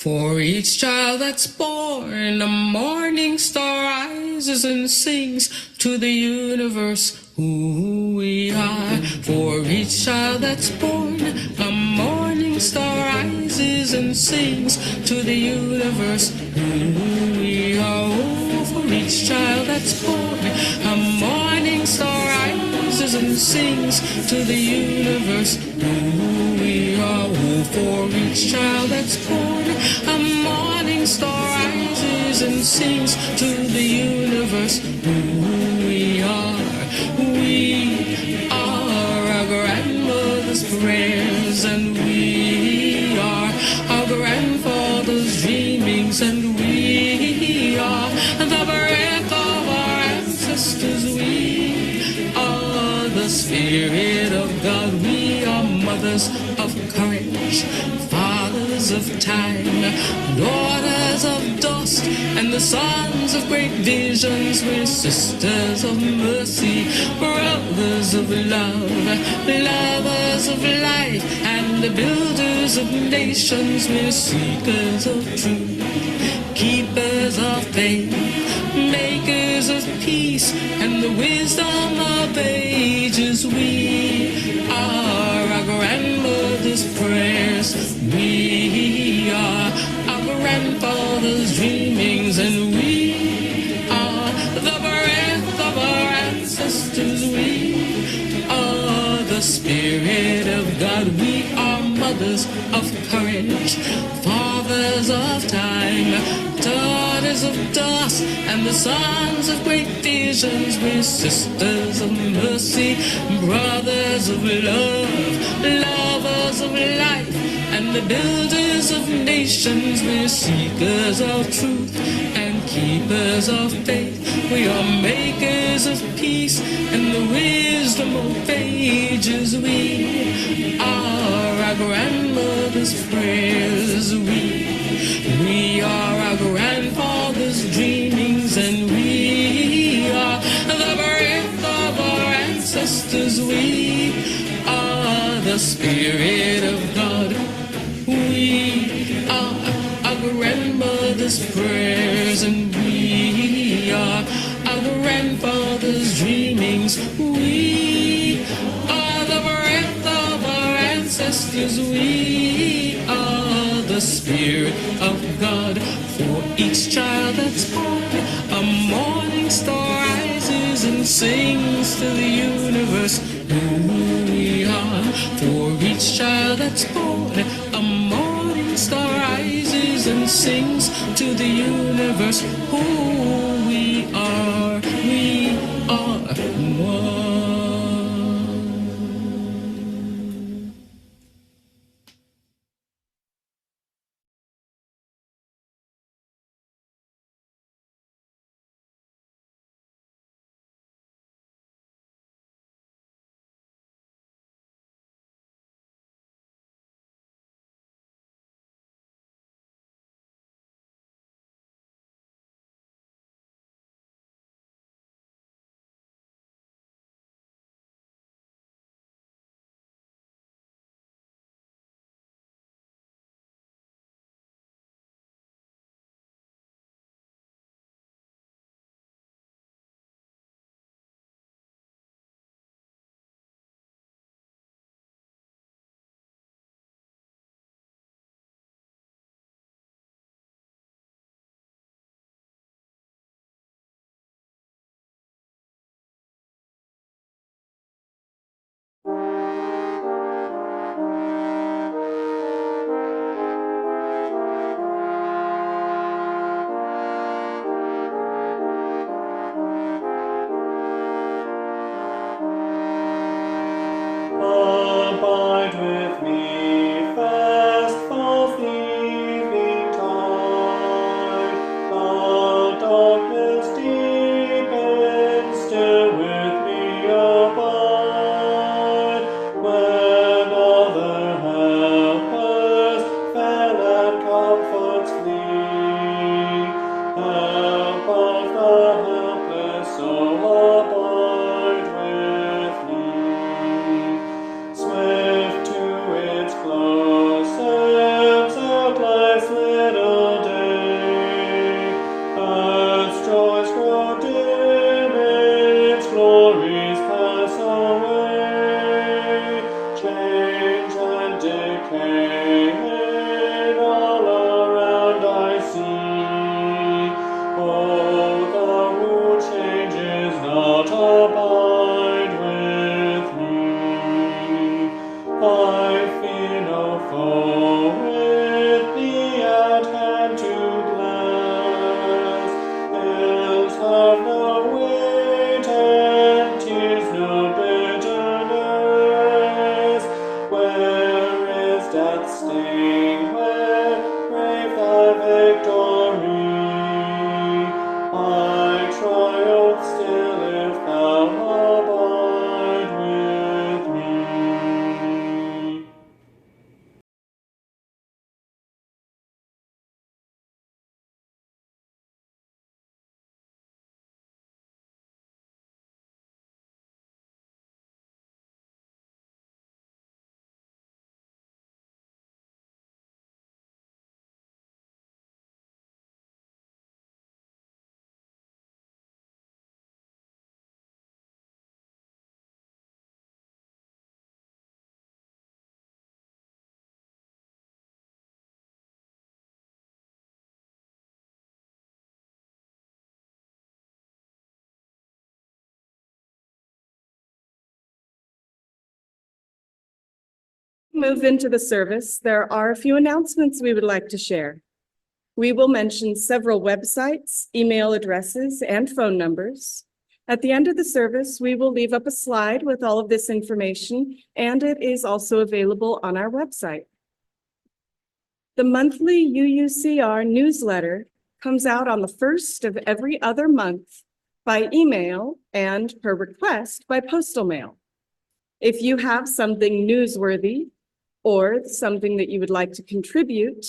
For each child that's born, a morning star rises and sings to the universe who we are. For each child that's born, a morning star rises and sings to the universe who we are. Oh, for each child that's born, a morning star rises and sings to the universe who we are. Oh, for each child that's born, a morning star rises and sings to the universe who we are. We are our grandmother's prayers, and we are our grandfather's dreamings, and we are the breath of our ancestors. We are the Spirit of God. We are mothers of courage, fathers of time, daughters of dust, and the sons of great visions. We're sisters of mercy, brothers of love, lovers of life, and the builders of nations. We're seekers of truth, keepers of faith, makers of peace, and the wisdom of ages. We are our grandmother's prayers. We are our grandfather's dreamings, and we are the breath of our ancestors. We are the Spirit of God. We are mothers of courage, fathers of time, daughters of dust, and the sons of great visions. We're sisters of mercy, brothers of love, lovers of life, and the builders of nations. We're seekers of truth and keepers of faith. We are makers of peace and the wisdom of ages. We are our grandmother's prayers. We are our grandfather's dreamings, and we are the breath of our ancestors. We are the Spirit of God. We are our grandmother's prayers, and we are our grandfather's dreamings. We are the breath of our ancestors. We are the Spirit of God. For each child that's born, a morning star rises and sings to the universe who we are. For each child that's born, a morning star rises and sings to the universe who we are. We are one. Move into the service, there are a few announcements we would like to share. We will mention several websites, email addresses, and phone numbers. At the end of the service, we will leave up a slide with all of this information, and it is also available on our website. The monthly UUCR newsletter comes out on the first of every other month by email and, per request, by postal mail. If you have something newsworthy or something that you would like to contribute,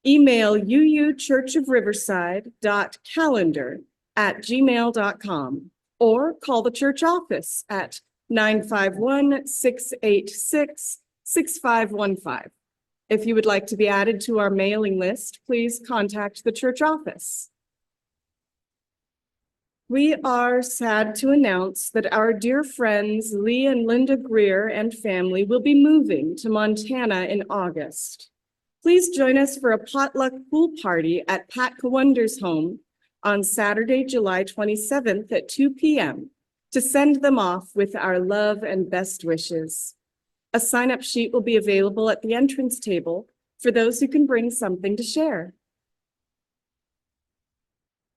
email uuchurchofriverside.calendar@gmail.com or call the church office at 951-686-6515. If you would like to be added to our mailing list, please contact the church office. We are sad to announce that our dear friends Lee and Linda Greer and family will be moving to Montana in August. Please join us for a potluck pool party at Pat Kawunder's home on Saturday, July 27th at 2 p.m. to send them off with our love and best wishes. A sign-up sheet will be available at the entrance table for those who can bring something to share.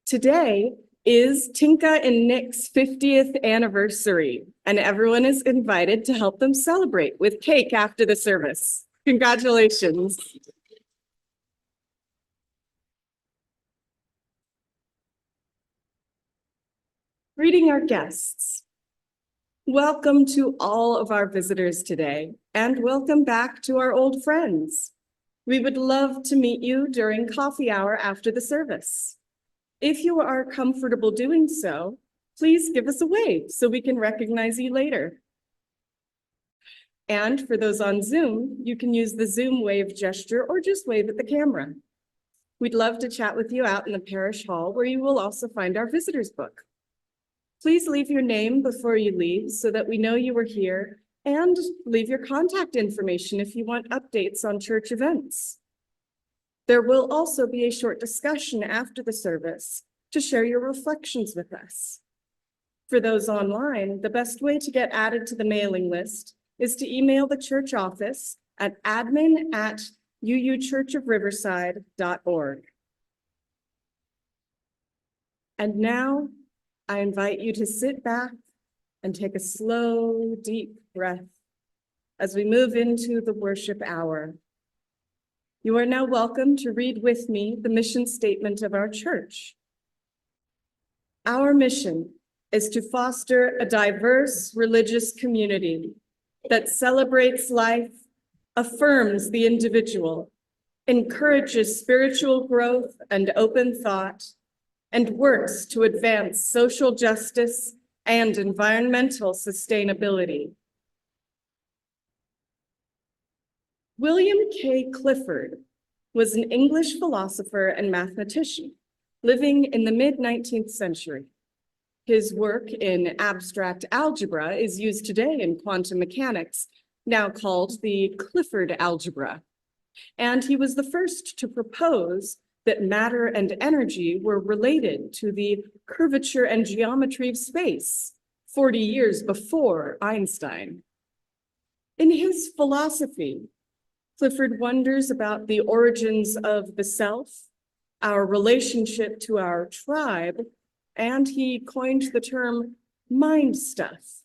Today is Tinka and Nick's 50th anniversary, and everyone is invited to help them celebrate with cake after the service. Congratulations. Greeting our guests. Welcome to all of our visitors today, and welcome back to our old friends. We would love to meet you during coffee hour after the service. If you are comfortable doing so, please give us a wave so we can recognize you later. And for those on Zoom, you can use the Zoom wave gesture or just wave at the camera. We'd love to chat with you out in the parish hall, where you will also find our visitors book. Please leave your name before you leave so that we know you were here, and leave your contact information if you want updates on church events. There will also be a short discussion after the service to share your reflections with us. For those online, the best way to get added to the mailing list is to email the church office at admin@uuchurchofriverside.org. And now I invite you to sit back and take a slow, deep breath as we move into the worship hour. You are now welcome to read with me the mission statement of our church. Our mission is to foster a diverse religious community that celebrates life, affirms the individual, encourages spiritual growth and open thought, and works to advance social justice and environmental sustainability. William K. Clifford was an English philosopher and mathematician living in the mid-19th century. His work in abstract algebra is used today in quantum mechanics, now called the Clifford algebra. And he was the first to propose that matter and energy were related to the curvature and geometry of space 40 years before Einstein. In his philosophy, Clifford wonders about the origins of the self, our relationship to our tribe, and he coined the term mind stuff.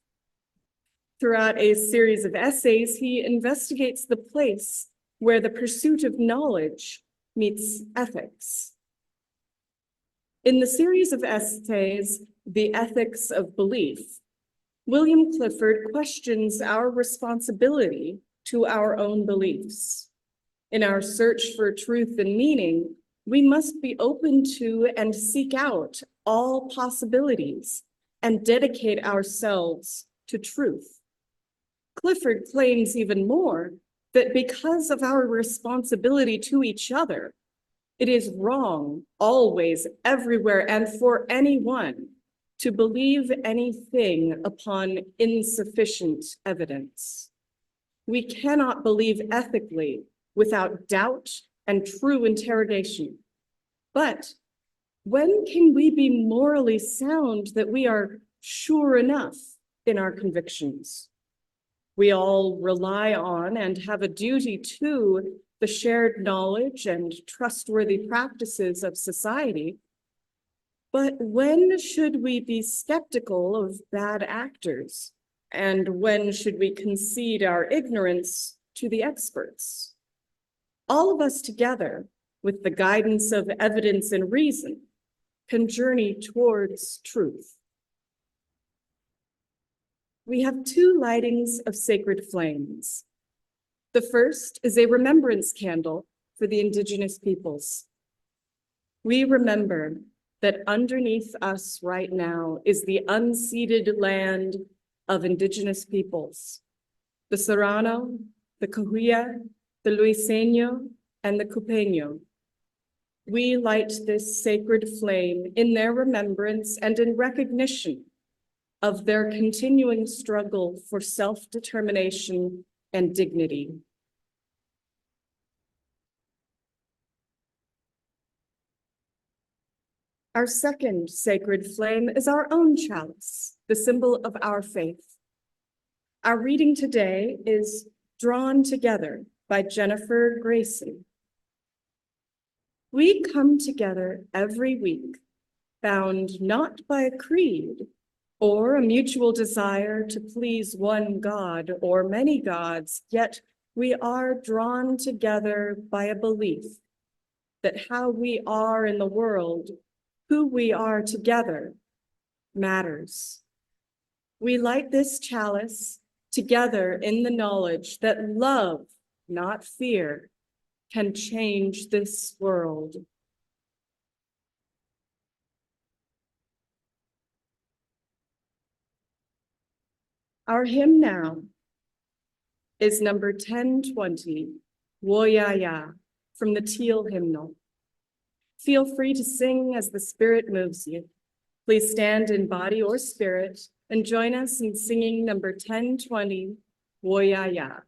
Throughout a series of essays, he investigates the place where the pursuit of knowledge meets ethics. In the series of essays, The Ethics of Belief, William Clifford questions our responsibility to our own beliefs. In our search for truth and meaning, we must be open to and seek out all possibilities and dedicate ourselves to truth. Clifford claims even more that because of our responsibility to each other, it is wrong always, everywhere, and for anyone to believe anything upon insufficient evidence. We cannot believe ethically without doubt and true interrogation. But when can we be morally sound that we are sure enough in our convictions? We all rely on and have a duty to the shared knowledge and trustworthy practices of society. But when should we be skeptical of bad actors? And when should we concede our ignorance to the experts? All of us together, with the guidance of evidence and reason, can journey towards truth. We have two lightings of sacred flames. The first is a remembrance candle for the Indigenous peoples. We remember that underneath us right now is the unceded land of Indigenous peoples, the Serrano, the Cahuilla, the Luiseño, and the Cupeño. We light this sacred flame in their remembrance and in recognition of their continuing struggle for self-determination and dignity. Our second sacred flame is our own chalice, the symbol of our faith. Our reading today is Drawn Together by Jennifer Grayson. We come together every week, bound not by a creed or a mutual desire to please one God or many gods, yet we are drawn together by a belief that how we are in the world, who we are together, matters. We light this chalice together in the knowledge that love, not fear, can change this world. Our hymn now is number 1020, Woyaya, from the Teal hymnal. Feel free to sing as the Spirit moves you. Please stand in body or spirit and join us in singing number 1020, Woyaya.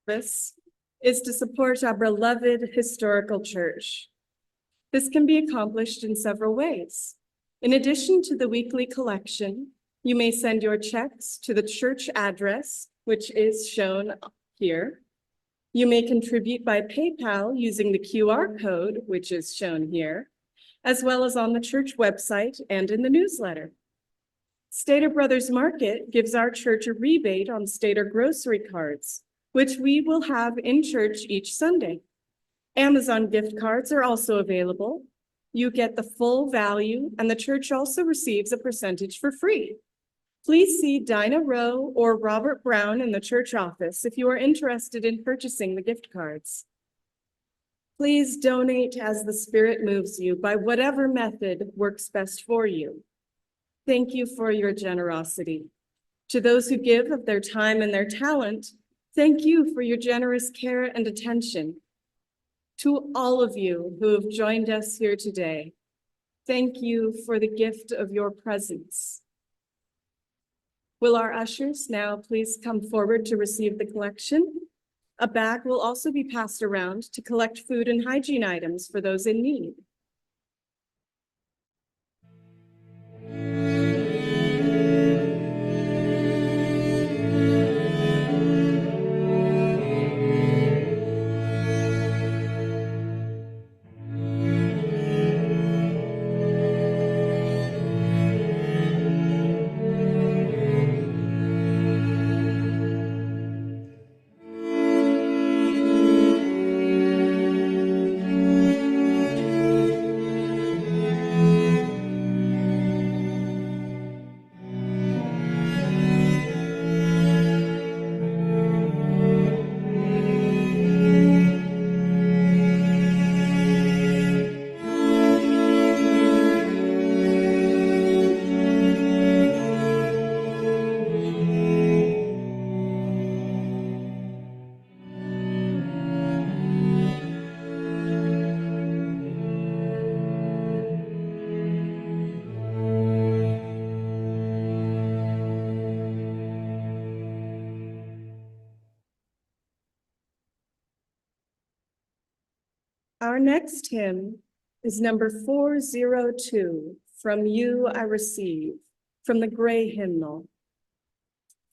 This is to support our beloved historical church. This can be accomplished in several ways. In addition to the weekly collection, you may send your checks to the church address, which is shown here. You may contribute by PayPal using the QR code, which is shown here, as well as on the church website and in the newsletter. Stater Brothers Market gives our church a rebate on Stater grocery cards, which we will have in church each Sunday. Amazon gift cards are also available. You get the full value, and the church also receives a percentage for free. Please see Dinah Rowe or Robert Brown in the church office if you are interested in purchasing the gift cards. Please donate as the Spirit moves you by whatever method works best for you. Thank you for your generosity. To those who give of their time and their talent, thank you for your generous care and attention. To all of you who have joined us here today, thank you for the gift of your presence. Will our ushers now please come forward to receive the collection? A bag will also be passed around to collect food and hygiene items for those in need. Our next hymn is number 402, From You I Receive, from the Gray Hymnal.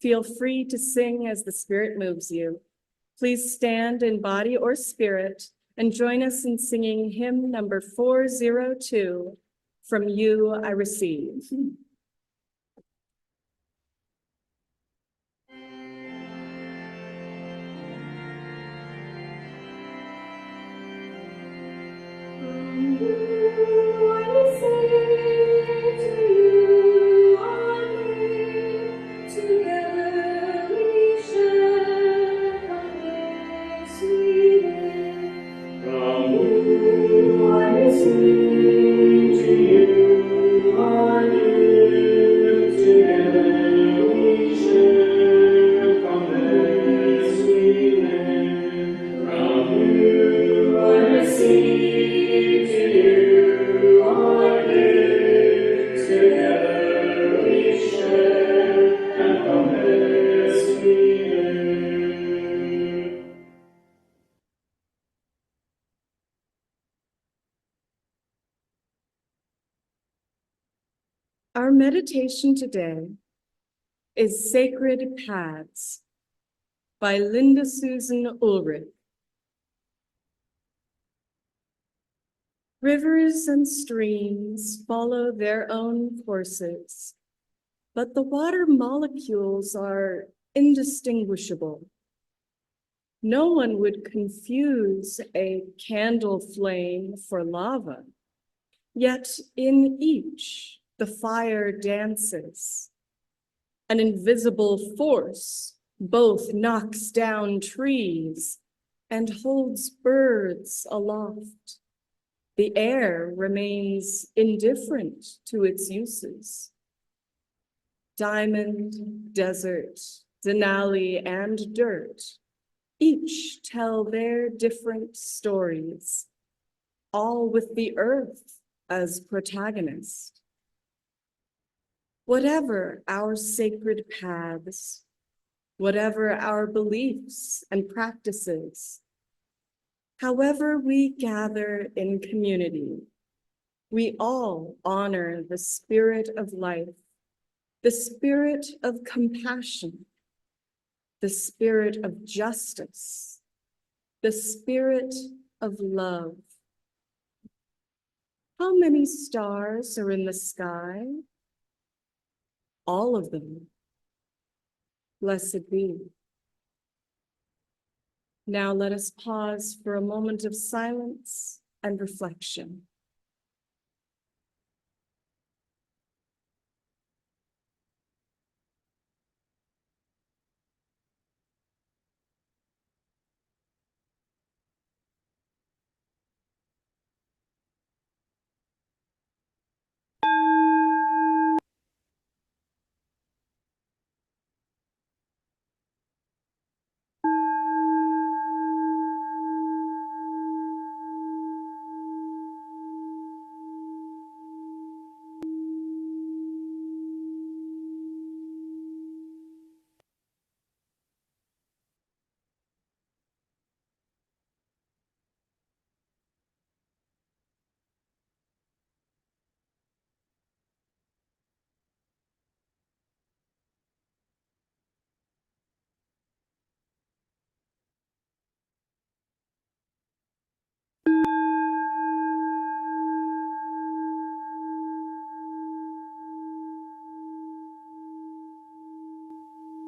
Feel free to sing as the Spirit moves you. Please stand in body or spirit and join us in singing hymn number 402, From You I Receive. Our meditation today is Sacred Paths by Linda Susan Ulrich. Rivers and streams follow their own courses, but the water molecules are indistinguishable. No one would confuse a candle flame for lava, yet in each the fire dances. An invisible force both knocks down trees and holds birds aloft. The air remains indifferent to its uses. Diamond, desert, Denali, and dirt, each tell their different stories, all with the earth as protagonist. Whatever our sacred paths, whatever our beliefs and practices, However we gather in community, we all honor the spirit of life, the spirit of compassion, the spirit of justice, the spirit of love. How many stars are in the sky? All of them. Blessed be. Now let us pause for a moment of silence and reflection.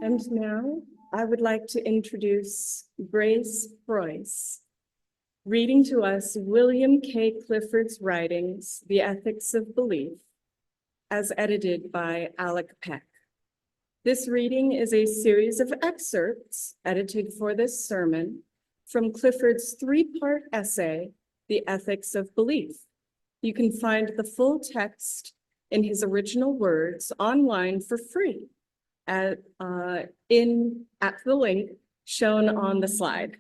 And now I would like to introduce Grace Preuss, reading to us William K. Clifford's writings, The Ethics of Belief, as edited by Alec Peck. This reading is a series of excerpts edited for this sermon from Clifford's three-part essay, The Ethics of Belief. You can find the full text in his original words online for free at the link shown on the slide.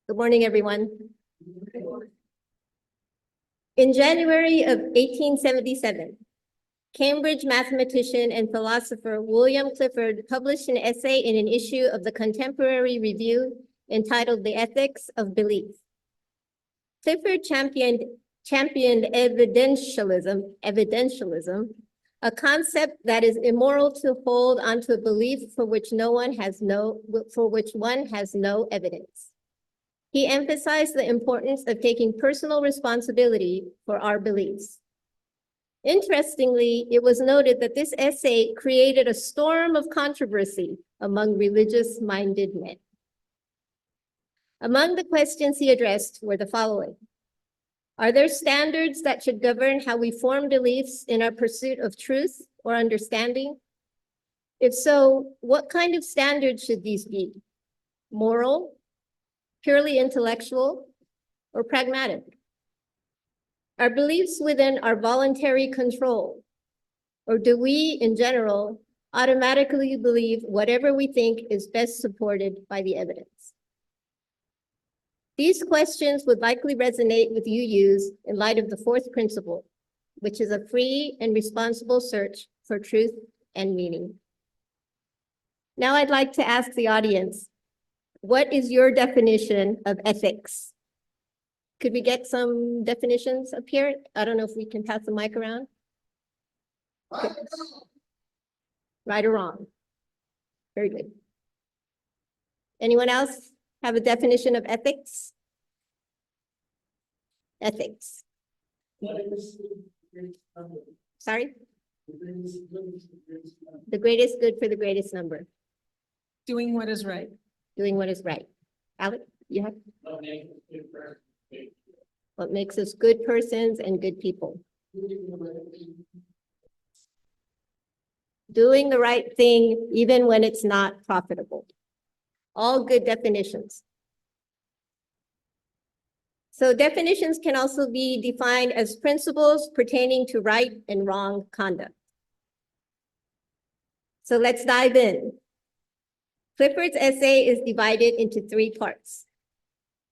Good morning, everyone. In January of 1877, Cambridge mathematician and philosopher William Clifford published an essay in an issue of the Contemporary Review entitled The Ethics of Belief. Clifford championed evidentialism, a concept that is immoral to hold onto a belief for which one has no evidence. He emphasized the importance of taking personal responsibility for our beliefs. Interestingly, it was noted that this essay created a storm of controversy among religious-minded men. Among the questions he addressed were the following. Are there standards that should govern how we form beliefs in our pursuit of truth or understanding? If so, what kind of standards should these be? Moral, purely intellectual, or pragmatic? Are beliefs within our voluntary control? Or do we, in general, automatically believe whatever we think is best supported by the evidence? These questions would likely resonate with UUs in light of the fourth principle, which is a free and responsible search for truth and meaning. Now I'd like to ask the audience, what is your definition of ethics? Could we get some definitions up here? I don't know if we can pass the mic around. Okay. Right or wrong? Very good. Anyone else have a definition of ethics? Ethics. Sorry? The greatest good for the greatest number. Doing what is right. Doing what is right. Alec, you have? What makes us good persons and good people? Doing the right thing even when it's not profitable. All good definitions. So definitions can also be defined as principles pertaining to right and wrong conduct. So let's dive in. Clifford's essay is divided into three parts.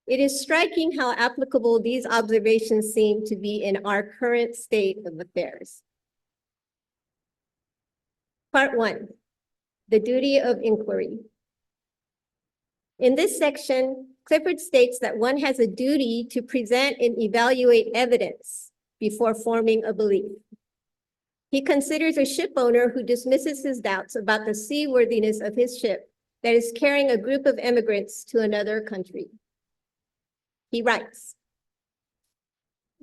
It is striking how applicable these observations seem to be in our current state of affairs. Part 1, the duty of inquiry. In this section, Clifford states that one has a duty to present and evaluate evidence before forming a belief. He considers a ship owner who dismisses his doubts about the seaworthiness of his ship that is carrying a group of immigrants to another country. He writes,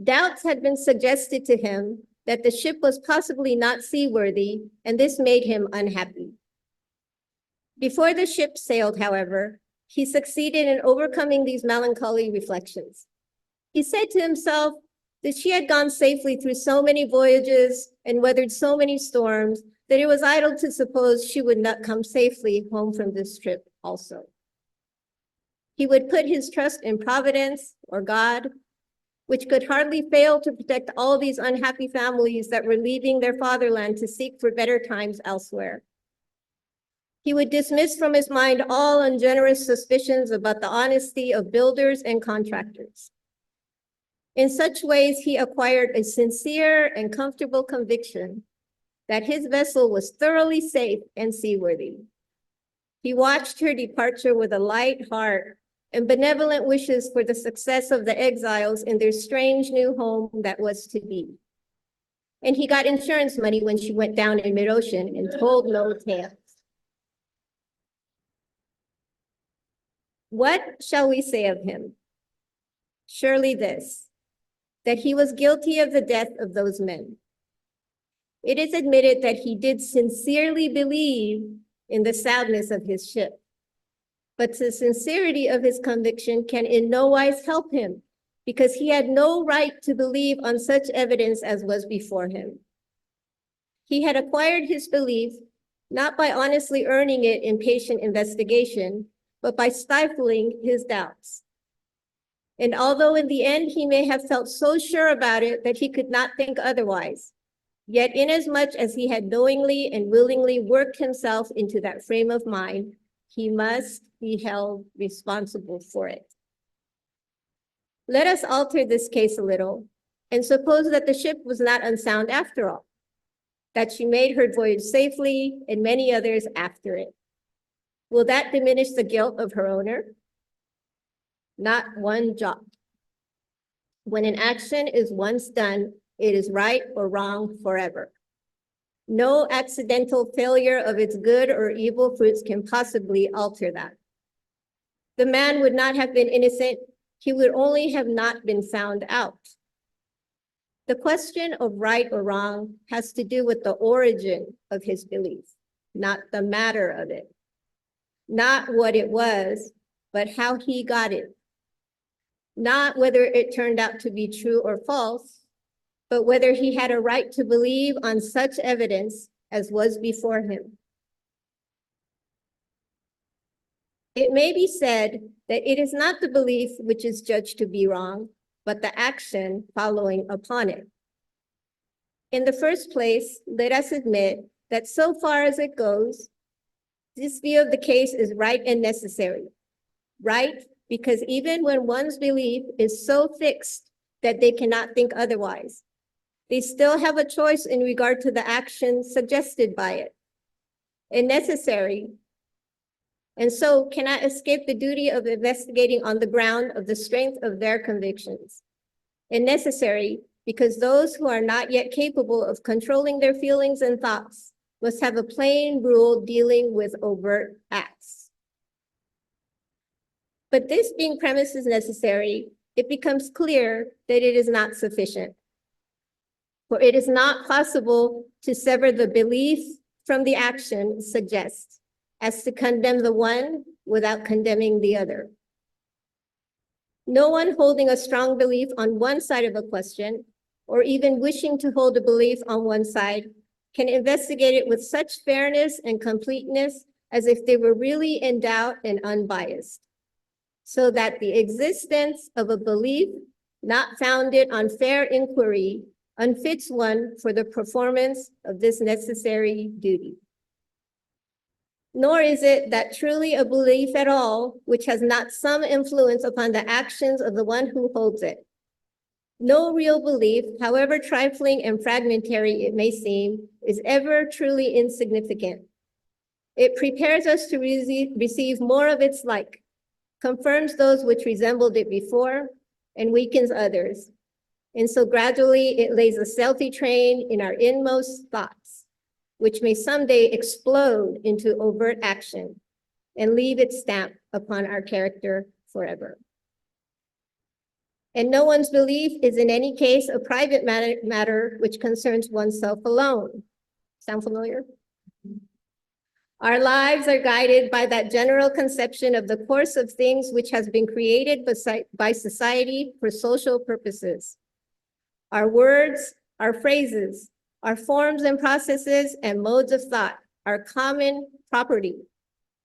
doubts had been suggested to him that the ship was possibly not seaworthy, and this made him unhappy. Before the ship sailed, however, he succeeded in overcoming these melancholy reflections. He said to himself that she had gone safely through so many voyages and weathered so many storms that it was idle to suppose she would not come safely home from this trip also. He would put his trust in Providence or God, which could hardly fail to protect all these unhappy families that were leaving their fatherland to seek for better times elsewhere. He would dismiss from his mind all ungenerous suspicions about the honesty of builders and contractors. In such ways, he acquired a sincere and comfortable conviction that his vessel was thoroughly safe and seaworthy. He watched her departure with a light heart and benevolent wishes for the success of the exiles in their strange new home that was to be. And he got insurance money when she went down in mid-ocean and told no tales. What shall we say of him? Surely this, that he was guilty of the death of those men. It is admitted that he did sincerely believe in the soundness of his ship, but the sincerity of his conviction can in no wise help him, because he had no right to believe on such evidence as was before him. He had acquired his belief not by honestly earning it in patient investigation, but by stifling his doubts. And although in the end he may have felt so sure about it that he could not think otherwise, yet inasmuch as he had knowingly and willingly worked himself into that frame of mind, he must be held responsible for it. Let us alter this case a little and suppose that the ship was not unsound after all, that she made her voyage safely and many others after it. Will that diminish the guilt of her owner? Not one jot. When an action is once done, it is right or wrong forever. No accidental failure of its good or evil fruits can possibly alter that. The man would not have been innocent, he would only have not been found out. The question of right or wrong has to do with the origin of his belief, not the matter of it. Not what it was, but how he got it. Not whether it turned out to be true or false, but whether he had a right to believe on such evidence as was before him. It may be said that it is not the belief which is judged to be wrong, but the action following upon it. In the first place, let us admit that so far as it goes, this view of the case is right and necessary. Right, because even when one's belief is so fixed that they cannot think otherwise, they still have a choice in regard to the action suggested by it. And necessary, and so cannot escape the duty of investigating on the ground of the strength of their convictions. And necessary, because those who are not yet capable of controlling their feelings and thoughts must have a plain rule dealing with overt acts. But this being premise is necessary, it becomes clear that it is not sufficient. For it is not possible to sever the belief from the action suggests, as to condemn the one without condemning the other. No one holding a strong belief on one side of a question, or even wishing to hold a belief on one side, can investigate it with such fairness and completeness as if they were really in doubt and unbiased, so that the existence of a belief not founded on fair inquiry unfits one for the performance of this necessary duty. Nor is it that truly a belief at all, which has not some influence upon the actions of the one who holds it. No real belief, however trifling and fragmentary it may seem, is ever truly insignificant. It prepares us to receive more of its like, confirms those which resembled it before, and weakens others. And so gradually it lays a stealthy train in our inmost thoughts, which may someday explode into overt action and leave its stamp upon our character forever. And no one's belief is in any case a private matter which concerns oneself alone. Sound familiar? Our lives are guided by that general conception of the course of things which has been created by society for social purposes. Our words, our phrases, our forms and processes and modes of thought are common property,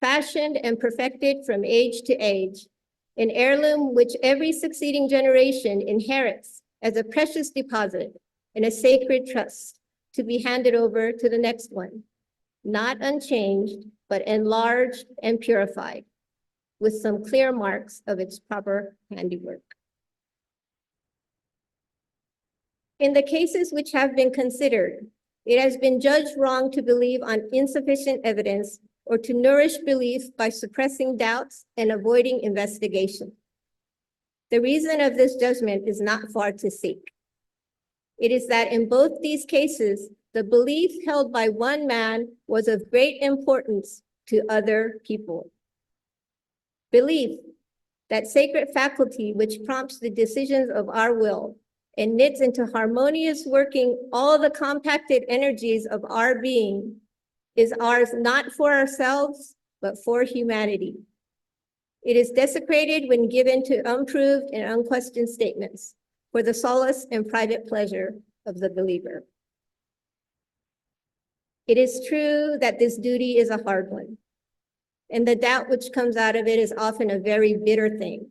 fashioned and perfected from age to age, an heirloom which every succeeding generation inherits as a precious deposit and a sacred trust to be handed over to the next one, not unchanged, but enlarged and purified with some clear marks of its proper handiwork. In the cases which have been considered, it has been judged wrong to believe on insufficient evidence or to nourish belief by suppressing doubts and avoiding investigation. The reason of this judgment is not far to seek. It is that in both these cases, the belief held by one man was of great importance to other people. Belief, that sacred faculty which prompts the decisions of our will and knits into harmonious working all the compacted energies of our being, is ours not for ourselves, but for humanity. It is desecrated when given to unproved and unquestioned statements for the solace and private pleasure of the believer. It is true that this duty is a hard one, and the doubt which comes out of it is often a very bitter thing.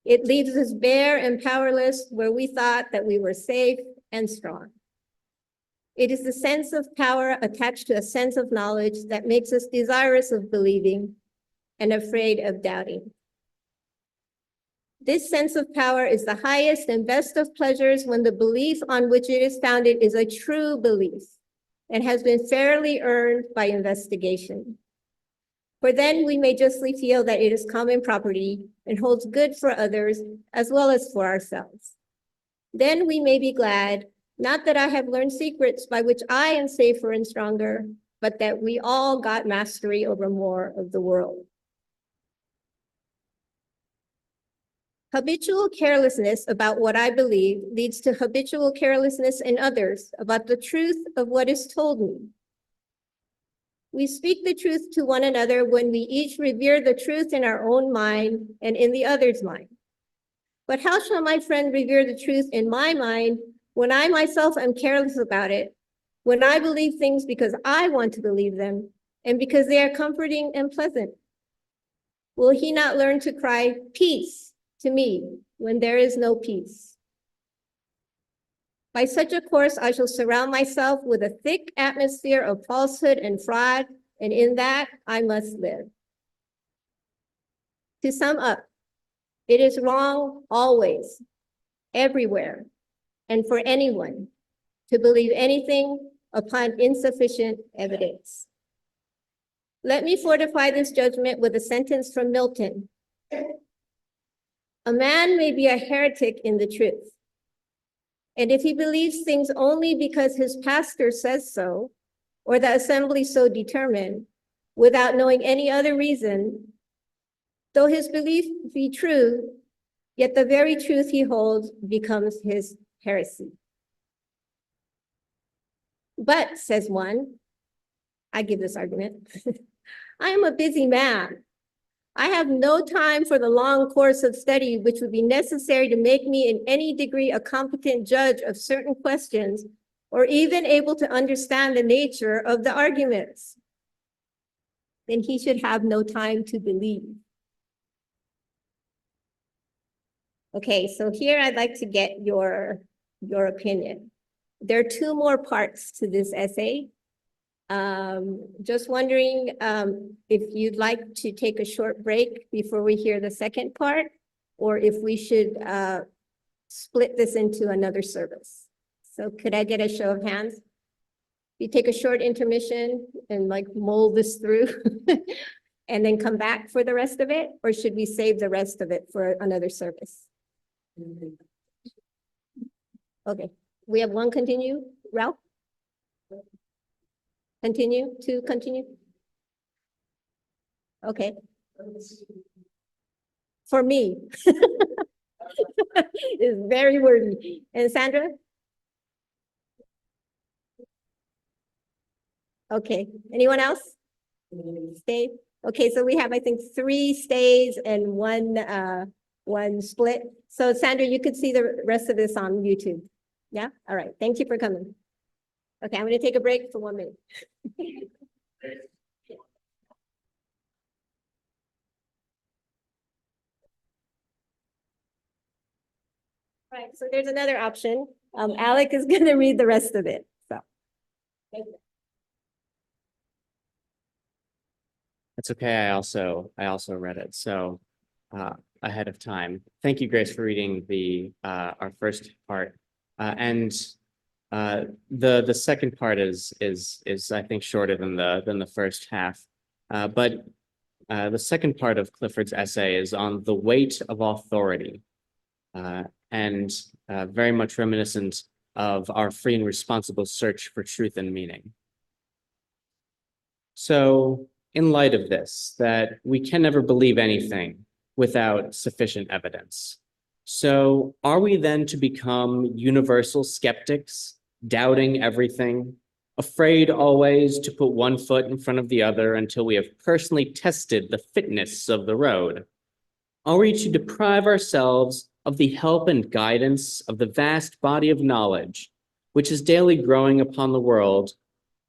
It leaves us bare and powerless where we thought that we were safe and strong. It is the sense of power attached to a sense of knowledge that makes us desirous of believing and afraid of doubting. This sense of power is the highest and best of pleasures when the belief on which it is founded is a true belief and has been fairly earned by investigation. For then we may justly feel that it is common property and holds good for others as well as for ourselves. Then we may be glad, not that I have learned secrets by which I am safer and stronger, but that we all got mastery over more of the world. Habitual carelessness about what I believe leads to habitual carelessness in others about the truth of what is told me. We speak the truth to one another when we each revere the truth in our own mind and in the other's mind. But how shall my friend revere the truth in my mind when I myself am careless about it, when I believe things because I want to believe them and because they are comforting and pleasant? Will he not learn to cry peace to me when there is no peace? By such a course, I shall surround myself with a thick atmosphere of falsehood and fraud, and in that I must live. To sum up, it is wrong always, everywhere, and for anyone to believe anything upon insufficient evidence. Let me fortify this judgment with a sentence from Milton. A man may be a heretic in the truth, and if he believes things only because his pastor says so, or the assembly so determined, without knowing any other reason, though his belief be true, yet the very truth he holds becomes his heresy. But, says one, I give this argument, I am a busy man. I have no time for the long course of study which would be necessary to make me in any degree a competent judge of certain questions, or even able to understand the nature of the arguments. Then he should have no time to believe. Okay, so here I'd like to get your opinion. There are two more parts to this essay. Just wondering if you'd like to take a short break before we hear the second part, or if we should split this into another service. So could I get a show of hands? You take a short intermission and like mull this through and then come back for the rest of it, or should we save the rest of it for another service? Okay, we have one continue, Ralph? Continue to continue? Okay. For me. It's very wordy. And Sandra? Okay, anyone else? Stay? Okay, so we have, I think, 3 stays and one split. So Sandra, you could see the rest of this on YouTube. Yeah, all right, thank you for coming. Okay, I'm gonna take a break for 1 minute. All right, so there's another option. Alec is gonna read the rest of it, so. Thank you. That's okay. I also read it, so ahead of time. Thank you, Grace, for reading the our first part, and the second part is I think shorter than the first half, but the second part of Clifford's essay is on the weight of authority, and very much reminiscent of our free and responsible search for truth and meaning. So, in light of this, that we can never believe anything without sufficient evidence. So are we then to become universal skeptics, doubting everything, afraid always to put one foot in front of the other until we have personally tested the fitness of the road? Are we to deprive ourselves of the help and guidance of the vast body of knowledge which is daily growing upon the world,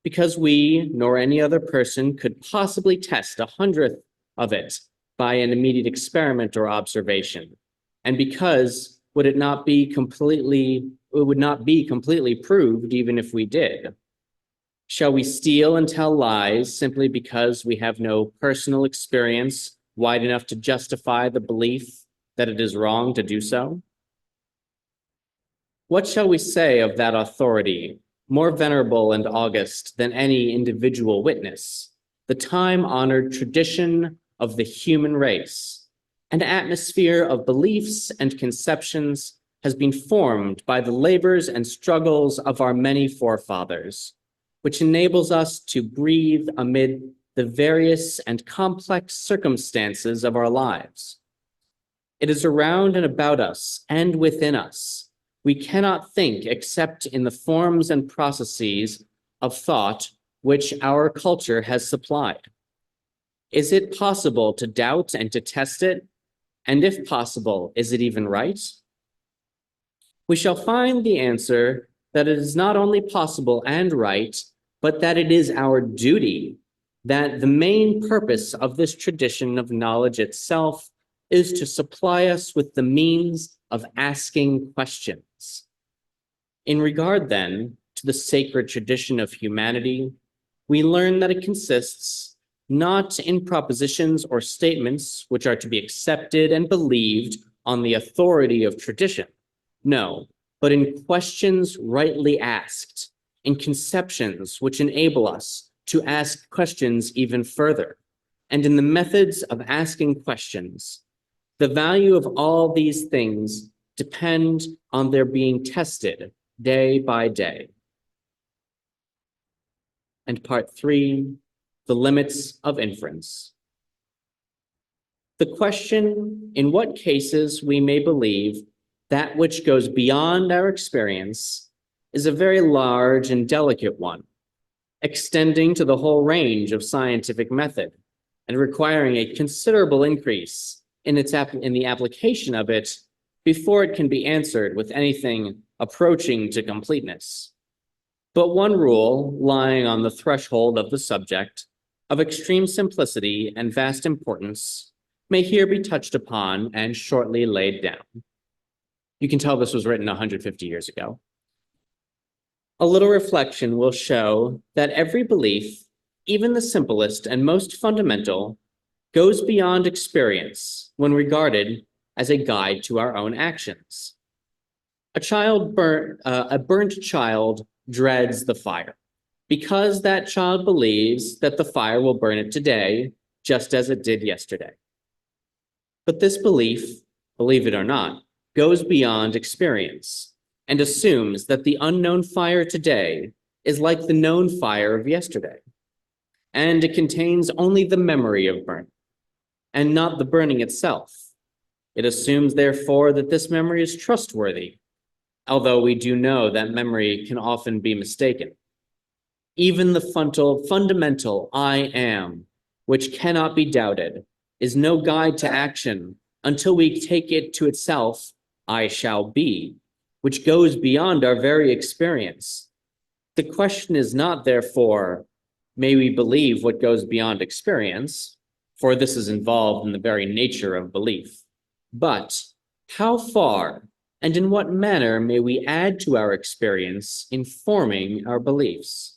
because we, nor any other person, could possibly test 100th of it by an immediate experiment or observation, and because it would not be completely proved even if we did? Shall we steal and tell lies simply because we have no personal experience wide enough to justify the belief that it is wrong to do so? What shall we say of that authority, more venerable and august than any individual witness, the time-honored tradition of the human race? An atmosphere of beliefs and conceptions has been formed by the labors and struggles of our many forefathers, which enables us to breathe amid the various and complex circumstances of our lives. It is around and about us and within us. We cannot think except in the forms and processes of thought which our culture has supplied. Is it possible to doubt and to test it? And if possible, is it even right? We shall find the answer that it is not only possible and right, but that it is our duty, that the main purpose of this tradition of knowledge itself is to supply us with the means of asking questions. In regard, then, to the sacred tradition of humanity, we learn that it consists not in propositions or statements which are to be accepted and believed on the authority of tradition, no, but in questions rightly asked, in conceptions which enable us to ask questions even further, and in the methods of asking questions. The value of all these things depend on their being tested day by day. And part 3, the limits of inference. The question, in what cases we may believe that which goes beyond our experience, is a very large and delicate one, extending to the whole range of scientific method and requiring a considerable increase in the application of it before it can be answered with anything approaching to completeness. But one rule lying on the threshold of the subject, of extreme simplicity and vast importance, may here be touched upon and shortly laid down. You can tell this was written 150 years ago. A little reflection will show that every belief, even the simplest and most fundamental, goes beyond experience when regarded as a guide to our own actions. A burnt child dreads the fire because that child believes that the fire will burn it today, just as it did yesterday. But this belief, believe it or not, goes beyond experience and assumes that the unknown fire today is like the known fire of yesterday, and it contains only the memory of burning and not the burning itself. It assumes, therefore, that this memory is trustworthy, although we do know that memory can often be mistaken. Even the fundamental I am, which cannot be doubted, is no guide to action until we take it to itself, I shall be, which goes beyond our very experience. The question is not, therefore, may we believe what goes beyond experience, for this is involved in the very nature of belief, but how far and in what manner may we add to our experience in forming our beliefs?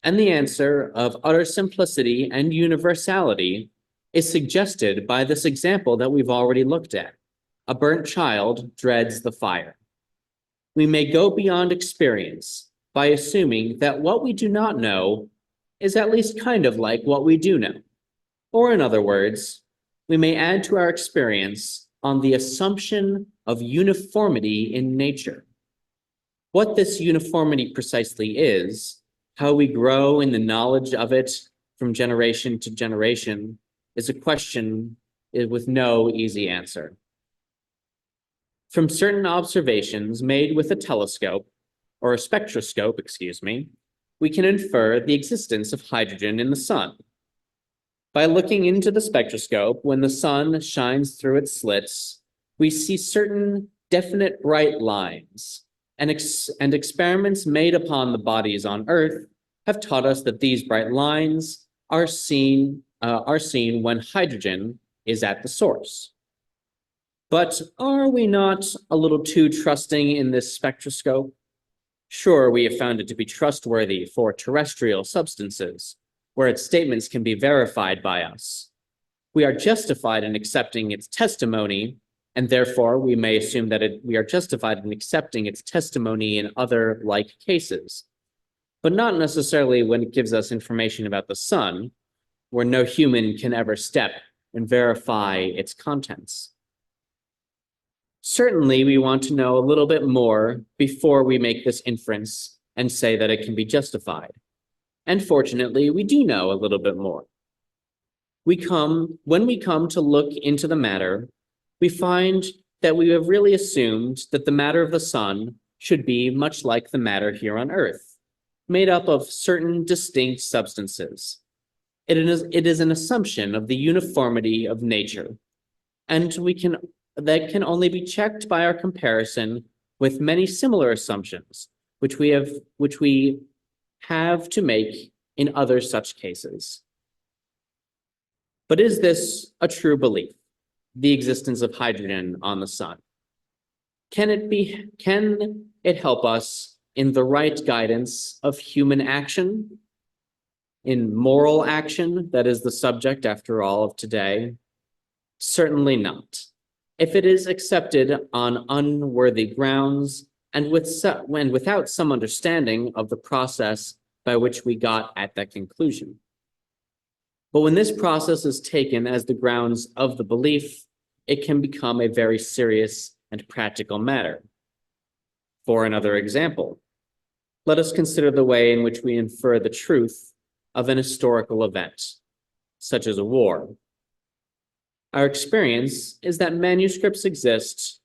And the answer of utter simplicity and universality is suggested by this example that we've already looked at. A burnt child dreads the fire. We may go beyond experience by assuming that what we do not know is at least kind of like what we do know. Or in other words, we may add to our experience on the assumption of uniformity in nature. What this uniformity precisely is, how we grow in the knowledge of it from generation to generation, is a question with no easy answer. From certain observations made with a telescope, or a spectroscope, we can infer the existence of hydrogen in the sun. By looking into the spectroscope, when the sun shines through its slits, we see certain definite bright lines, and experiments made upon the bodies on Earth have taught us that these bright lines are seen when hydrogen is at the source. But are we not a little too trusting in this spectroscope? Sure, we have found it to be trustworthy for terrestrial substances, where its statements can be verified by us. We are justified in accepting its testimony, and therefore we may assume that we are justified in accepting its testimony in other like cases, but not necessarily when it gives us information about the sun, where no human can ever step and verify its contents. Certainly, we want to know a little bit more before we make this inference and say that it can be justified. And fortunately, we do know a little bit more. When we come to look into the matter, we find that we have really assumed that the matter of the sun should be much like the matter here on Earth, made up of certain distinct substances. It is an assumption of the uniformity of nature, and that can only be checked by our comparison with many similar assumptions, which we have to make in other such cases. But is this a true belief, the existence of hydrogen on the sun? Can it help us in the right guidance of human action, in moral action that is the subject, after all, of today? Certainly not. If it is accepted on unworthy grounds and without some understanding of the process by which we got at that conclusion. But when this process is taken as the grounds of the belief, it can become a very serious and practical matter. For another example, let us consider the way in which we infer the truth of an historical event, such as a war. Our experience is that manuscripts exist,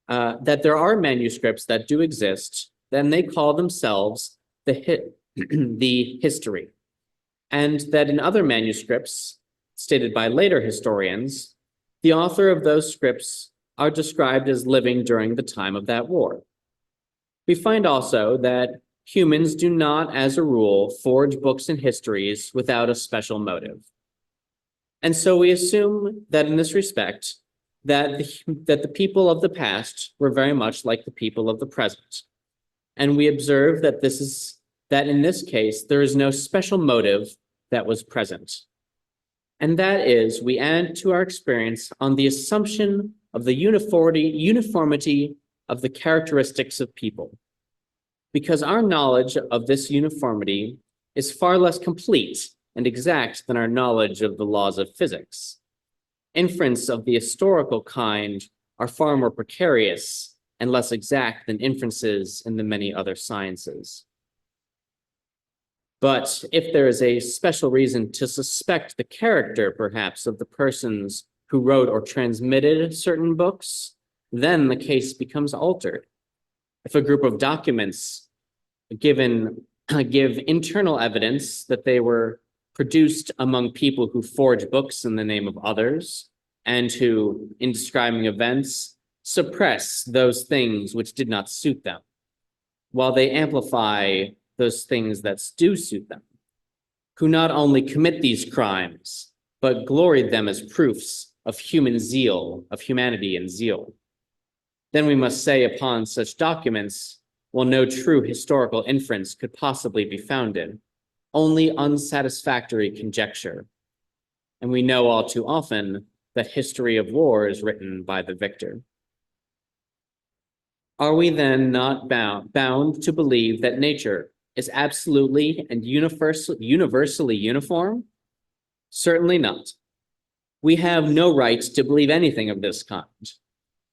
that there are manuscripts that do exist, then they call themselves the history, and that in other manuscripts, stated by later historians, the author of those scripts are described as living during the time of that war. We find also that humans do not, as a rule, forge books and histories without a special motive. And so we assume that in this respect, that the people of the past were very much like the people of the present, And we observe that in this case, there is no special motive that was present. And that is, we add to our experience on the assumption of the uniformity of the characteristics of people. Because our knowledge of this uniformity is far less complete and exact than our knowledge of the laws of physics. Inference of the historical kind are far more precarious and less exact than inferences in the many other sciences. But if there is a special reason to suspect the character, perhaps, of the persons who wrote or transmitted certain books, then the case becomes altered. If a group of documents give internal evidence that they were produced among people who forge books in the name of others, and who, in describing events, suppress those things which did not suit them, while they amplify those things that do suit them, who not only commit these crimes, but glory them as proofs of humanity and zeal. Then we must say upon such documents, while no true historical inference could possibly be founded, only unsatisfactory conjecture. And we know all too often that history of war is written by the victor. Are we then not bound to believe that nature is absolutely and universally uniform? Certainly not. We have no right to believe anything of this kind.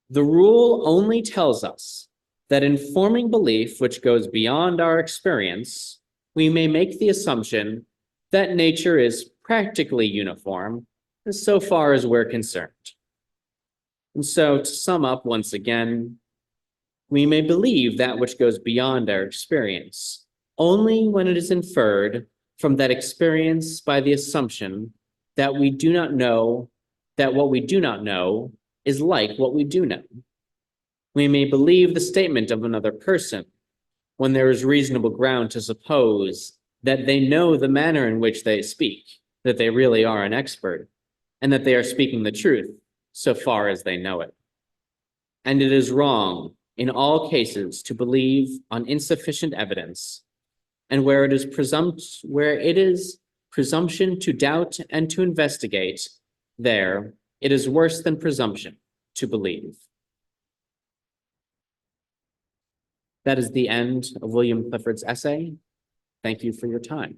The rule only tells us that in forming belief which goes beyond our experience, we may make the assumption that nature is practically uniform so far as we're concerned. And so, to sum up once again, we may believe that which goes beyond our experience only when it is inferred from that experience by the assumption that we do not know, that what we do not know is like what we do know. We may believe the statement of another person when there is reasonable ground to suppose that they know the manner in which they speak, that they really are an expert, and that they are speaking the truth so far as they know it. And it is wrong in all cases to believe on insufficient evidence, and where it is presumption to doubt and to investigate, there it is worse than presumption to believe. That is the end of William Clifford's essay. Thank you for your time.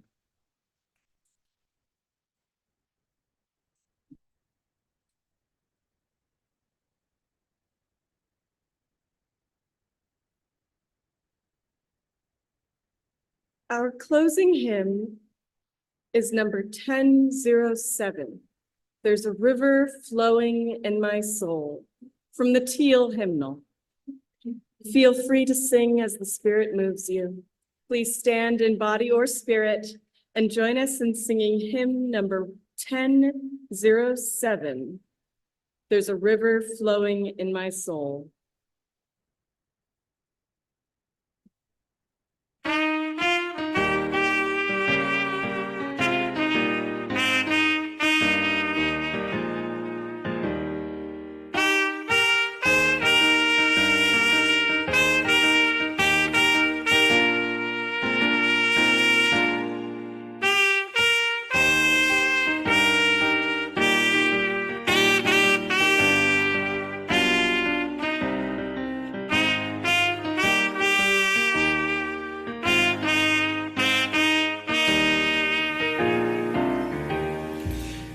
Our closing hymn is number 1007. There's a river flowing in my soul, from the Teal hymnal. Feel free to sing as the Spirit moves you. Please stand in body or spirit and join us in singing hymn number 1007. There's a river flowing in my soul.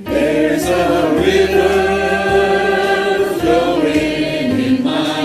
There's a river flowing in my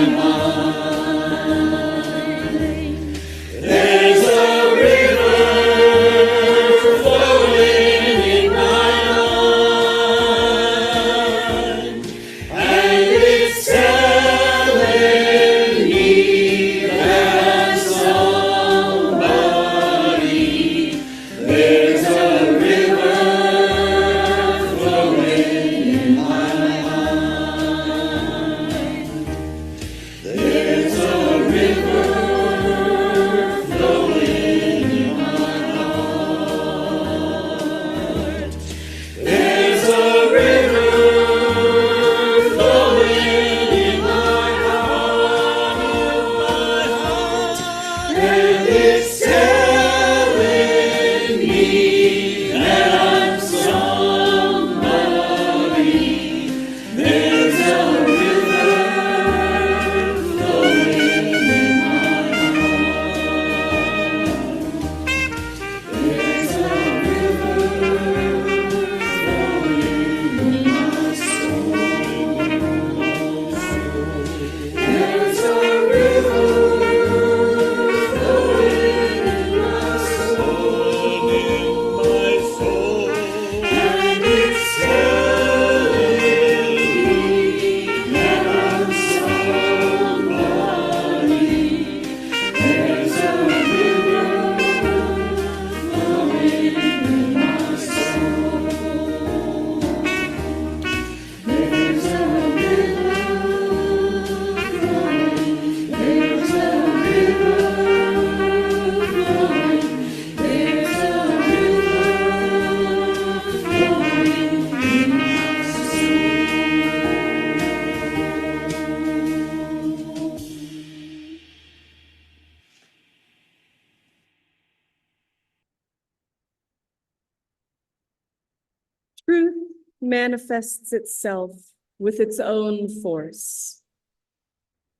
Truth manifests itself with its own force.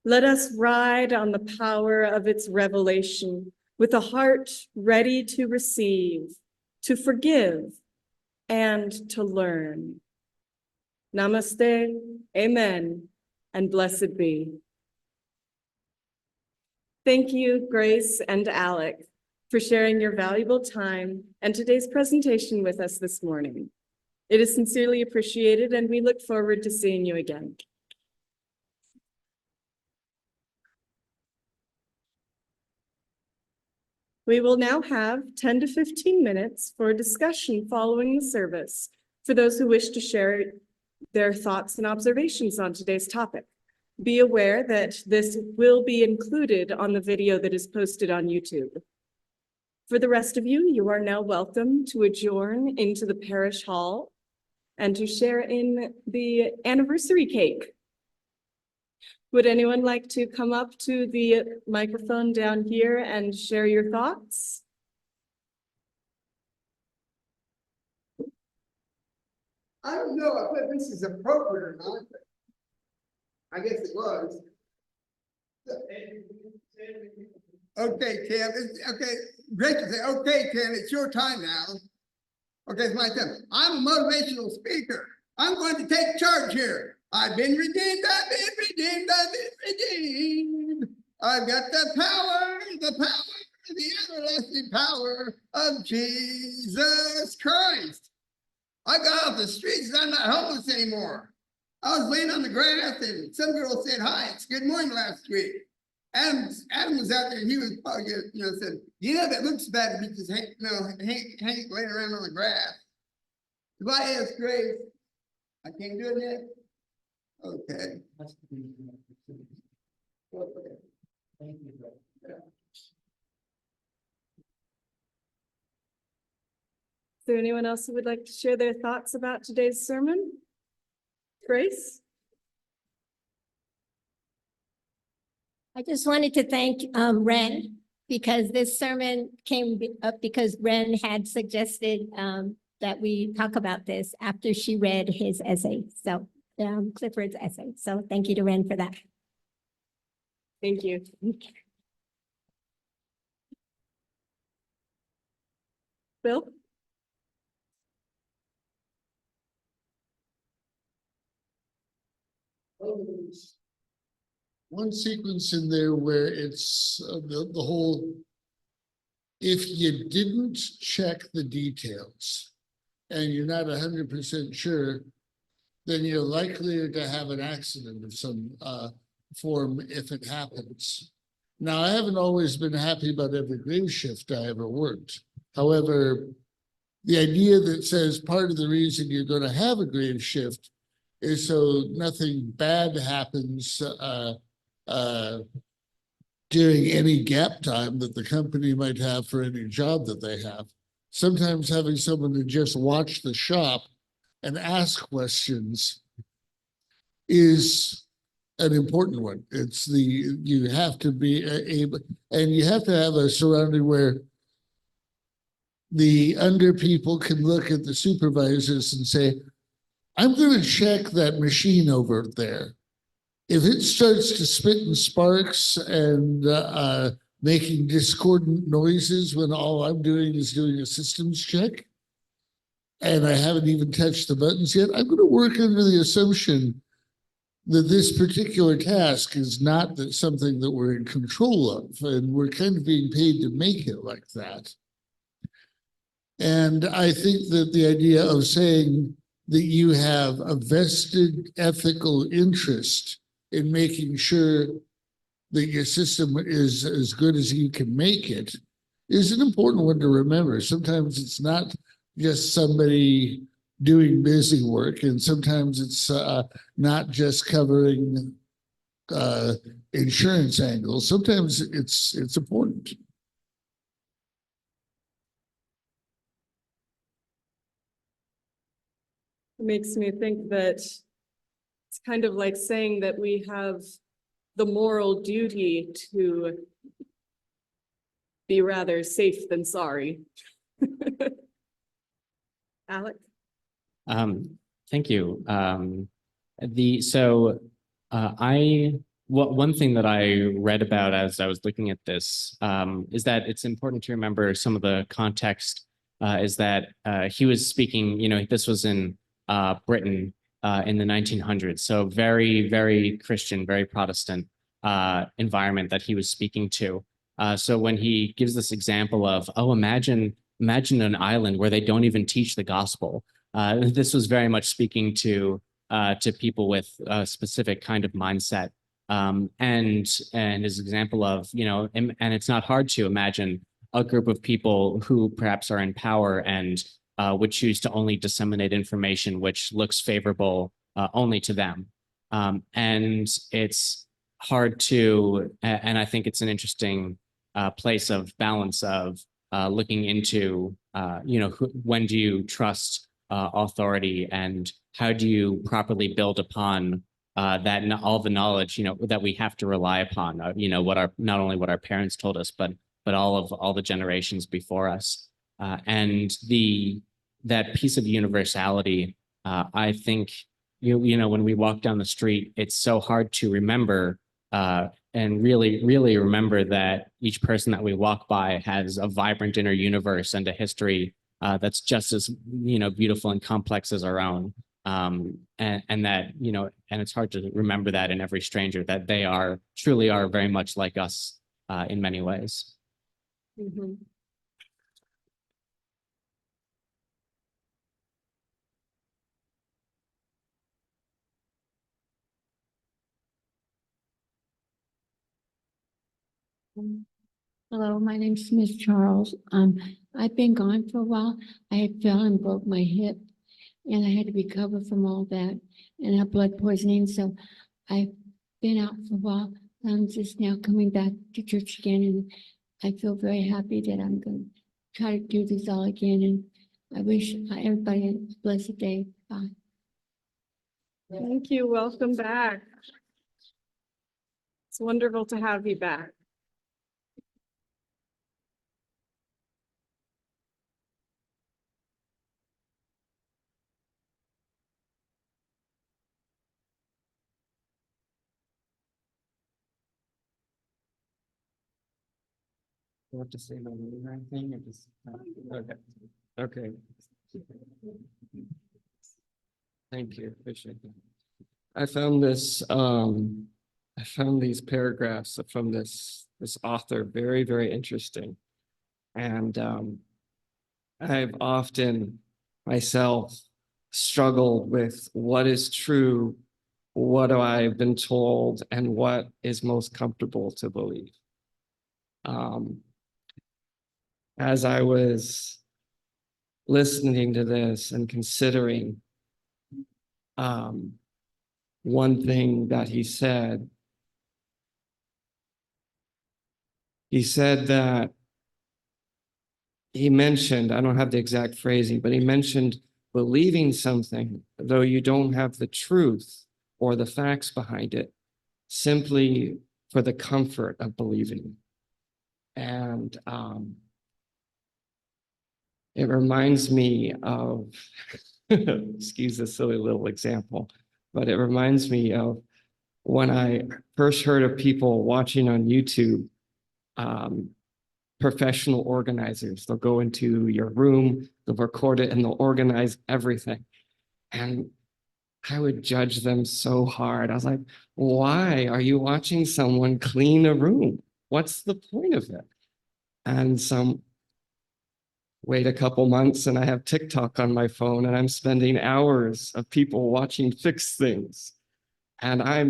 Let us ride on the power of its revelation with a heart ready to receive, to forgive, and to learn. Namaste, amen, and blessed be. Thank you, Grace and Alec, for sharing your valuable time and today's presentation with us this morning. It is sincerely appreciated, and we look forward to seeing you again. We will now have 10 to 15 minutes for a discussion following the service for those who wish to share their thoughts and observations on today's topic. Be aware that this will be included on the video that is posted on YouTube. For the rest of you, you are now welcome to adjourn into the parish hall and to share in the anniversary cake. Would anyone like to come up to the microphone down here and share your thoughts? I don't know if this is appropriate or not, but I guess it was. Okay, Tim, okay, great to say, okay, Tim, it's your time now. Okay, it's my turn. I'm a motivational speaker. I'm going to take charge here. I've been redeemed, I've been redeemed, I've been redeemed. I've got the power, the everlasting power of Jesus Christ. I got off the streets and I'm not homeless anymore. I was laying on the grass and some girl said, hi, it's good morning last week. Adam was out there and he was probably, said, that looks bad to be just laying around on the grass. If I ask Grace, I can't do it yet. Okay. Is there anyone else who would like to share their thoughts about today's sermon? Grace? I just wanted to thank Ren, because this sermon came up because Ren had suggested that we talk about this after she read his essay. So Clifford's essay. So thank you to Ren for that. Thank you. Bill? One sequence in there where it's the whole, if you didn't check the details and you're not 100% sure, then you're likely to have an accident of some form if it happens. Now, I haven't always been happy about every grave shift I ever worked. However, the idea that says part of the reason you're going to have a grave shift is so nothing bad happens during any gap time that the company might have for any job that they have. Sometimes having someone to just watch the shop and ask questions is an important one. It's you have to be able, and you have to have a surrounding where the under people can look at the supervisors and say, I'm going to check that machine over there. If it starts to spit in sparks and making discordant noises when all I'm doing is doing a systems check, and I haven't even touched the buttons yet, I'm going to work under the assumption that this particular task is not something that we're in control of, and we're kind of being paid to make it like that. And I think that the idea of saying that you have a vested ethical interest in making sure that your system is as good as you can make it is an important one to remember. Sometimes it's not just somebody doing busy work, and sometimes it's not just covering insurance angles. Sometimes it's important. It makes me think that it's kind of like saying that we have the moral duty to be rather safe than sorry. Alec? Thank you. One thing that I read about as I was looking at this is that it's important to remember some of the context. Is that he was speaking, this was in Britain in the 1900s, so very, very Christian, very Protestant environment that he was speaking to. So when he gives this example of, oh, imagine an island where they don't even teach the gospel. This was very much speaking to people with a specific kind of mindset. And his example of, and it's not hard to imagine a group of people who perhaps are in power and would choose to only disseminate information which looks favorable only to them. And it's hard to, and I think it's an interesting place of balance of looking into, when do you trust authority and how do you properly build upon that all the knowledge, that we have to rely upon, not only what our parents told us, but all the generations before us. And that piece of universality, I think, when we walk down the street, it's so hard to remember and really, really remember that each person that we walk by has a vibrant inner universe and a history that's just as, beautiful and complex as our own. And that, and it's hard to remember that in every stranger, that they truly are very much like us in many ways. Mhm. Hello, my name's Miss Charles. I've been gone for a while. I had fell and broke my hip and I had to recover from all that and have blood poisoning. So I've been out for a while. I'm just now coming back to church again and I feel very happy that I'm going to try to do this all again. And I wish everybody a blessed day. Bye. Thank you. Welcome back. It's wonderful to have you back. You have to say my name or anything, or just, okay, okay. Thank you, appreciate that. I found these paragraphs from this author very, very interesting. And I've often myself struggled with what is true, what have I been told, and what is most comfortable to believe. As I was listening to this and considering one thing that he said that he mentioned, I don't have the exact phrasing, but he mentioned believing something, though you don't have the truth or the facts behind it, simply for the comfort of believing. And it reminds me of, excuse this silly little example, but it reminds me of when I first heard of people watching on YouTube, professional organizers. They'll go into your room, they'll record it, and they'll organize everything. And I would judge them so hard. I was like, why are you watching someone clean a room? What's the point of it? And wait a couple months and I have TikTok on my phone and I'm spending hours of people watching fix things. And I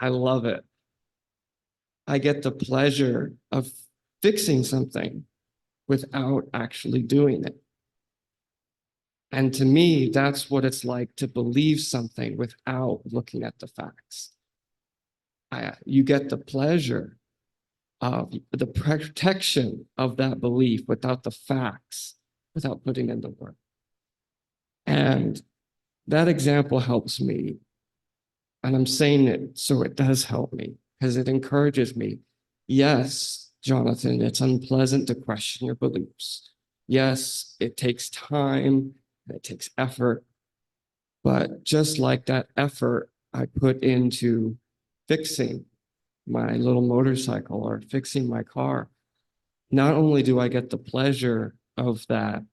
love it. I get the pleasure of fixing something without actually doing it. And to me, that's what it's like to believe something without looking at the facts. You get the pleasure of the protection of that belief without the facts, without putting in the work. And that example helps me. And I'm saying it so it does help me because it encourages me. Yes, Jonathan, it's unpleasant to question your beliefs. Yes, it takes time, it takes effort, But just like that effort I put into fixing my little motorcycle or fixing my car, not only do I get the pleasure of that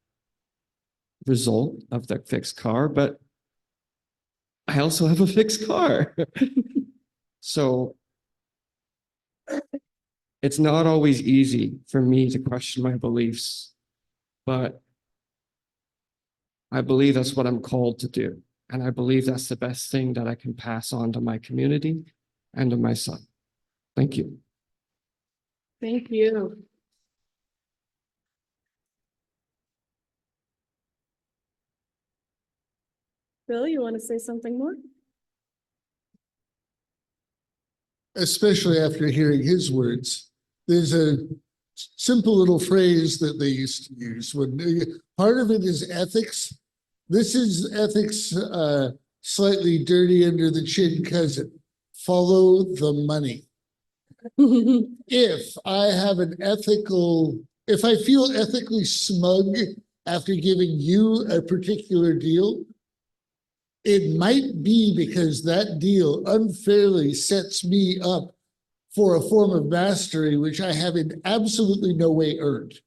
result of the fixed car, but I also have a fixed car. So it's not always easy for me to question my beliefs, but I believe that's what I'm called to do. And I believe that's the best thing that I can pass on to my community and to my son. Thank you. Thank you. Bill, you want to say something more? Especially after hearing his words. There's a simple little phrase that they used to use when part of it is ethics. This is ethics, slightly dirty under the chin cousin. Follow the money. If I have if I feel ethically smug after giving you a particular deal, it might be because that deal unfairly sets me up for a form of mastery which I have in absolutely no way earned.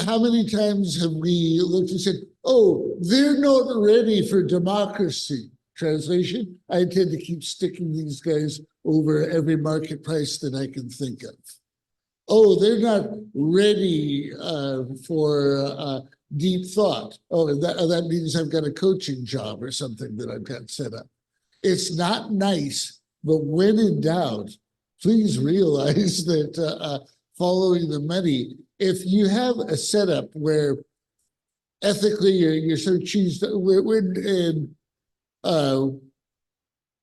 How many times have we looked and said, oh, they're not ready for democracy? Translation, I intend to keep sticking these guys over every market price that I can think of. Oh, they're not ready for deep thought. Oh, that means I've got a coaching job or something that I've got set up. It's not nice, but when in doubt, please realize that following the money, if you have a setup where ethically you're so cheesed, we're in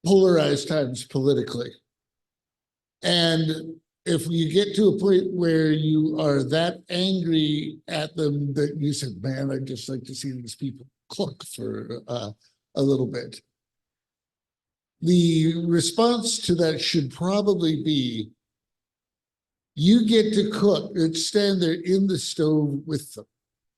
polarized times politically. And if you get to a point where you are that angry at them that you said, man, I'd just like to see these people cook for a little bit. The response to that should probably be, you get to cook and stand there in the stove with them.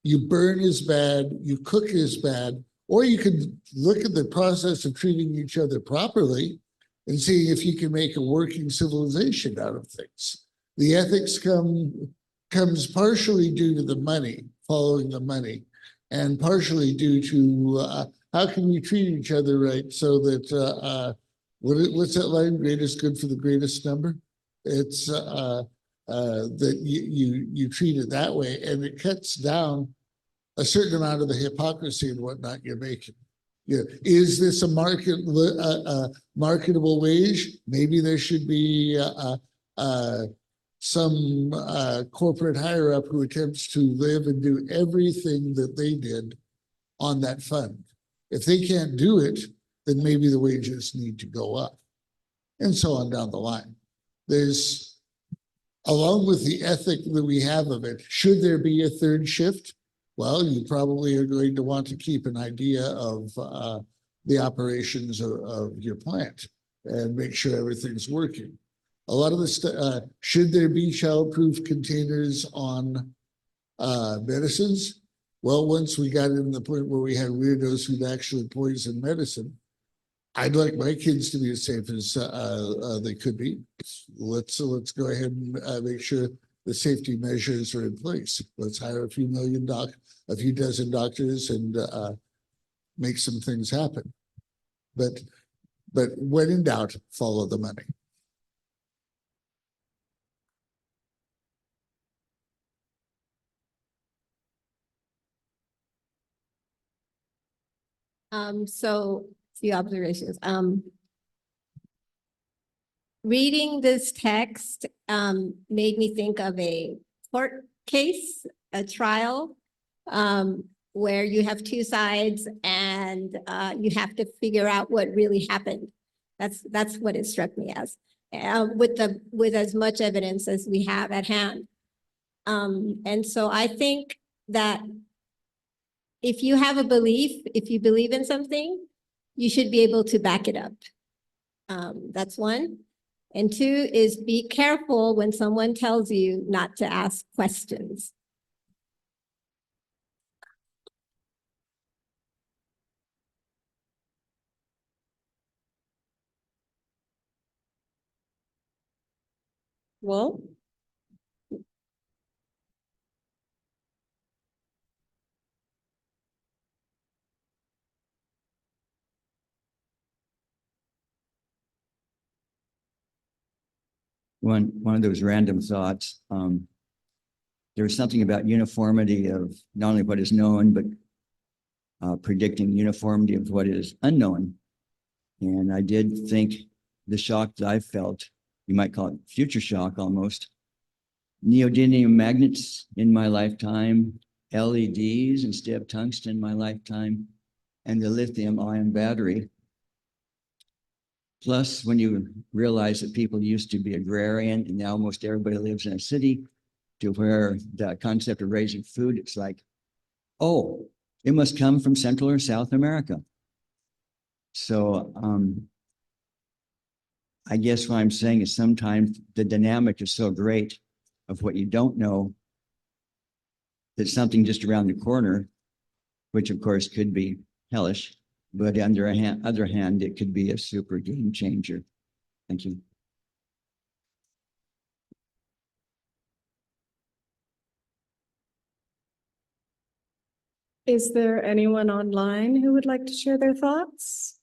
You burn as bad, you cook as bad, or you can look at the process of treating each other properly and seeing if you can make a working civilization out of things. The ethics comes partially due to the money, following the money, and partially due to how can we treat each other right so that, what's that line, greatest good for the greatest number? It's that you treat it that way, and it cuts down a certain amount of the hypocrisy and whatnot you're making. Yeah. Is this a marketable wage? Maybe there should be some corporate higher up who attempts to live and do everything that they did on that fund. If they can't do it, then maybe the wages need to go up, and so on down the line. There's, along with the ethic that we have of it, should there be a third shift? Well, you probably are going to want to keep an idea of the operations of your plant and make sure everything's working. A lot of the should there be child-proof containers on medicines? Well, once we got in the point where we had weirdos who'd actually poison medicine, I'd like my kids to be as safe as they could be. Let's go ahead and make sure the safety measures are in place. Let's hire a few dozen doctors and make some things happen. But when in doubt, follow the money. So a few observations. Reading this text made me think of a court case, a trial, where you have two sides and you have to figure out what really happened. That's what it struck me as, with as much evidence as we have at hand. And so I think that if you have a belief, if you believe in something, you should be able to back it up. That's one. And two is be careful when someone tells you not to ask questions. Well, one of those random thoughts. There's something about uniformity of not only what is known, but predicting uniformity of what is unknown. And I did think the shock that I felt, you might call it future shock almost, neodymium magnets in my lifetime, LEDs instead of tungsten in my lifetime, and the lithium-ion battery. Plus, when you realize that people used to be agrarian and now almost everybody lives in a city, to where the concept of raising food, it's like, oh, it must come from Central or South America. So I guess what I'm saying is sometimes the dynamic is so great of what you don't know that something just around the corner, which of course could be hellish, but on the other hand, it could be a super game changer. Thank you. is there anyone online who would like to share their thoughts?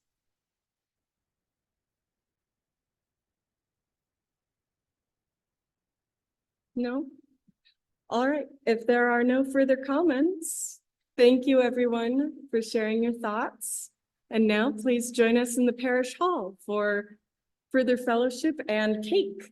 No? All right, if there are no further comments, thank you everyone for sharing your thoughts. And now please join us in the parish hall for further fellowship and cake.